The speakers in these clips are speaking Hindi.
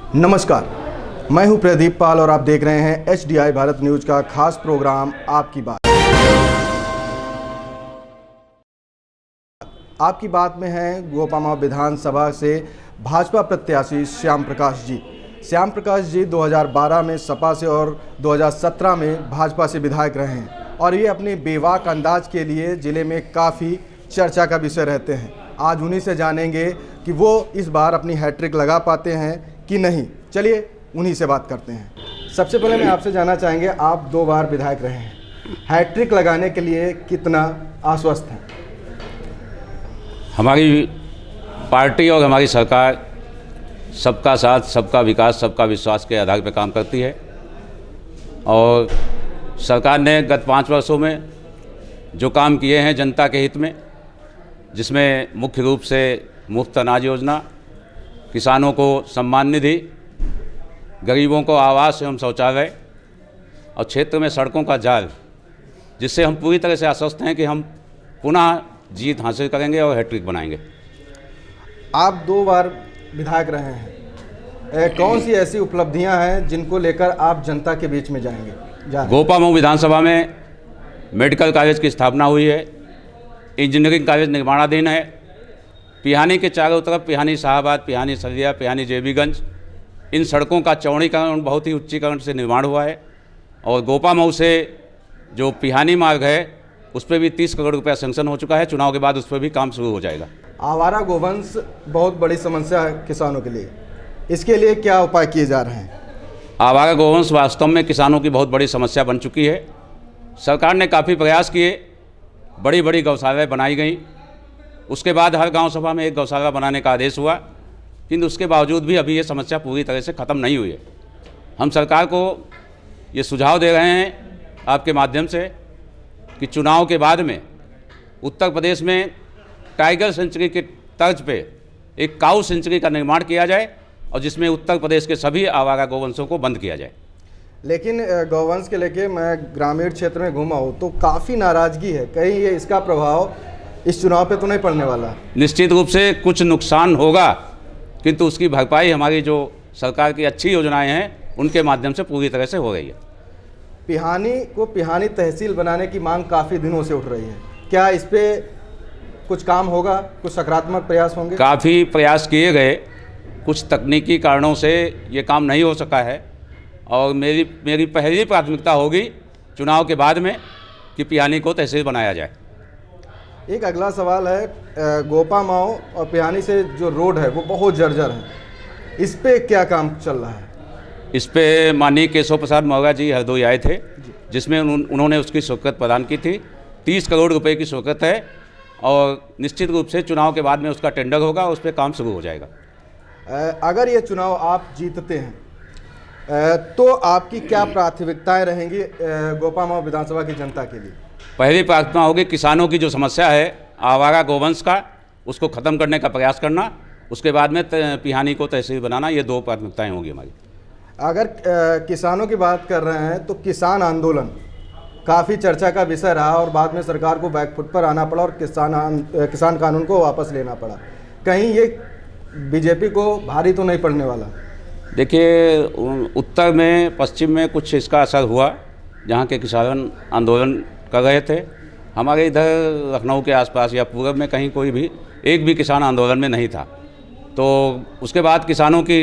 नमस्कार, मैं हूं प्रदीप पाल और आप देख रहे हैं HDI भारत न्यूज का खास प्रोग्राम आपकी बात। आपकी बात में हैं गोपामाव विधानसभा से भाजपा प्रत्याशी श्याम प्रकाश जी। श्याम प्रकाश जी 2012 में सपा से और 2017 में भाजपा से विधायक रहे हैं और ये अपने बेबाक अंदाज के लिए ज़िले में काफ़ी चर्चा का विषय रहते हैं। आज उन्हीं से जानेंगे कि वो इस बार अपनी हैट्रिक लगा पाते हैं कि नहीं। चलिए उन्हीं से बात करते हैं। सबसे पहले मैं आपसे जानना चाहेंगे, आप 2 बार विधायक रहे हैं, हैट्रिक लगाने के लिए कितना आश्वस्त हैं? हमारी पार्टी और हमारी सरकार सबका साथ, सबका विकास, सबका विश्वास के आधार पर काम करती है और सरकार ने गत 5 वर्षों में जो काम किए हैं जनता के हित में, जिसमें मुख्य रूप से मुफ्त अनाज योजना, किसानों को सम्मान निधि, गरीबों को आवास एवं शौचालय और क्षेत्र में सड़कों का जाल, जिससे हम पूरी तरह से आश्वस्त हैं कि हम पुनः जीत हासिल करेंगे और हैट्रिक बनाएंगे। आप 2 बार विधायक रहे हैं, कौन सी ऐसी उपलब्धियां हैं जिनको लेकर आप जनता के बीच में जाएंगे? गोपामाव विधानसभा में मेडिकल कॉलेज की स्थापना हुई है, इंजीनियरिंग कॉलेज निर्माणाधीन है, पिहानी के चारों तरफ पिहानी शाहबाद, पिहानी सरिया, पिहानी जेबीगंज, इन सड़कों का चौड़ीकरण बहुत ही उच्चीकरण से निर्माण हुआ है और गोपामाव से जो पिहानी मार्ग है उस पर भी 30 करोड़ रुपया सैंक्शन हो चुका है। चुनाव के बाद उस पर भी काम शुरू हो जाएगा। आवारा गोवंश बहुत बड़ी समस्या है किसानों के लिए, इसके लिए क्या उपाय किए जा रहे हैं? आवारा गोवंश वास्तव में किसानों की बहुत बड़ी समस्या बन चुकी है। सरकार ने काफ़ी प्रयास किए, बड़ी बड़ी गौशालाएँ बनाई गई, उसके बाद हर गांव सभा में एक गौशाला बनाने का आदेश हुआ, किंतु उसके बावजूद भी अभी ये समस्या पूरी तरह से ख़त्म नहीं हुई है। हम सरकार को ये सुझाव दे रहे हैं आपके माध्यम से कि चुनाव के बाद में उत्तर प्रदेश में टाइगर सेंचुरी के तर्ज पे एक काऊ सेंचुरी का निर्माण किया जाए और जिसमें उत्तर प्रदेश के सभी आवारा गोवंशों को बंद किया जाए। लेकिन गौवंश के लेके मैं ग्रामीण क्षेत्र में घूमा हूँ तो काफ़ी नाराज़गी है, कहीं ये इसका प्रभाव इस चुनाव पे तो नहीं पड़ने वाला? निश्चित रूप से कुछ नुकसान होगा, किंतु उसकी भरपाई हमारी जो सरकार की अच्छी योजनाएं हैं उनके माध्यम से पूरी तरह से हो रही है। पिहानी को पिहानी तहसील बनाने की मांग काफ़ी दिनों से उठ रही है, क्या इस पे कुछ काम होगा, कुछ सकारात्मक प्रयास होंगे? काफ़ी प्रयास किए गए, कुछ तकनीकी कारणों से ये काम नहीं हो सका है और मेरी पहली प्राथमिकता होगी चुनाव के बाद में कि पिहानी को तहसील बनाया जाए। एक अगला सवाल है, गोपामाव और पिहानी से जो रोड है वो बहुत जर्जर है, इस पे क्या काम चल रहा है? इस पे माननीय केशव प्रसाद मौर्य जी हरदोई आए थे, जिसमें उन्होंने उसकी स्वीकृत प्रदान की थी। 30 करोड़ रुपए की स्वीकृत है और निश्चित रूप से चुनाव के बाद में उसका टेंडर होगा, उस पर काम शुरू हो जाएगा। अगर ये चुनाव आप जीतते हैं तो आपकी क्या प्राथमिकताएं रहेंगी गोपामाव विधानसभा की जनता के लिए? पहली प्रार्थना होगी किसानों की जो समस्या है आवारा गोवंश का, उसको ख़त्म करने का प्रयास करना, उसके बाद में पिहानी को तहसील बनाना, ये 2 प्राथमिकताएं होंगी हमारी। अगर किसानों की बात कर रहे हैं तो किसान आंदोलन काफ़ी चर्चा का विषय रहा और बाद में सरकार को बैकफुट पर आना पड़ा और किसान कानून को वापस लेना पड़ा। कहीं ये बीजेपी को भारी तो नहीं पड़ने वाला? देखिए, उत्तर में, पश्चिम में कुछ इसका असर हुआ, जहाँ के किसान आंदोलन कर रहे थे। हमारे इधर लखनऊ के आसपास या पूर्व में कहीं कोई भी एक भी किसान आंदोलन में नहीं था। तो उसके बाद किसानों की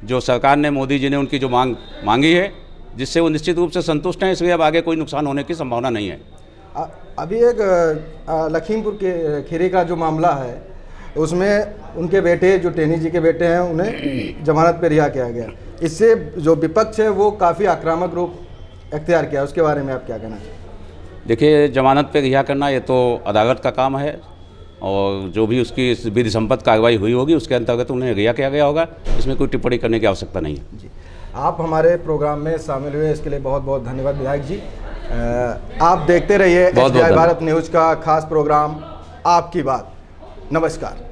जो सरकार ने, मोदी जी ने उनकी जो मांगी है, जिससे वो निश्चित रूप से संतुष्ट हैं, इसलिए अब आगे कोई नुकसान होने की संभावना नहीं है। अभी एक लखीमपुर के खीरी का जो मामला है उसमें उनके बेटे, जो टेनी जी के बेटे हैं, उन्हें जमानत पर रिहा किया गया। इससे जो विपक्ष है वो काफ़ी आक्रामक रूप अख्तियार किया, उसके बारे में आप क्या कहना चाहिए? देखिए, जमानत पे रिहा करना ये तो अदालत का काम है और जो भी उसकी विधि सम्पन्न कार्रवाई हुई होगी उसके अंतर्गत उन्हें रिहा किया गया होगा, इसमें कोई टिप्पणी करने की आवश्यकता नहीं है। जी, आप हमारे प्रोग्राम में शामिल हुए, इसके लिए बहुत बहुत धन्यवाद विधायक जी। आप देखते रहिए HDI भारत न्यूज़ का खास प्रोग्राम आपकी बात। नमस्कार।